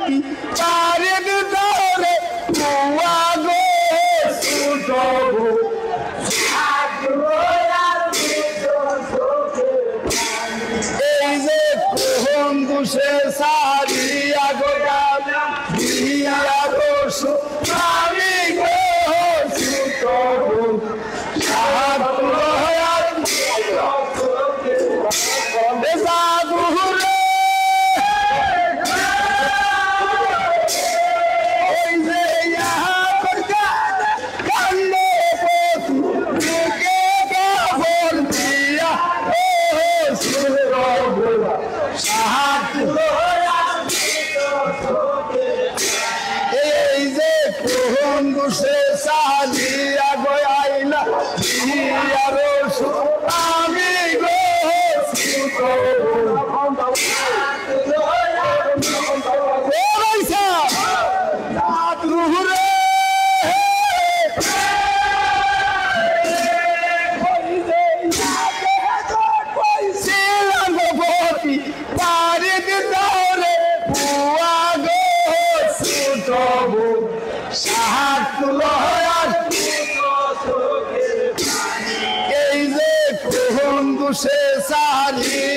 ভর্তি পারে দরে বুয়া গো সুতবু এই যে কোহন দুষে সারিয়া গোয়া দিয়া রসু আমি গো সুতবু এই যে কোহন দুষে সালিয়া গয়াইলা দিয়া রসু আমি গো এই যে কোহন দুষে সালি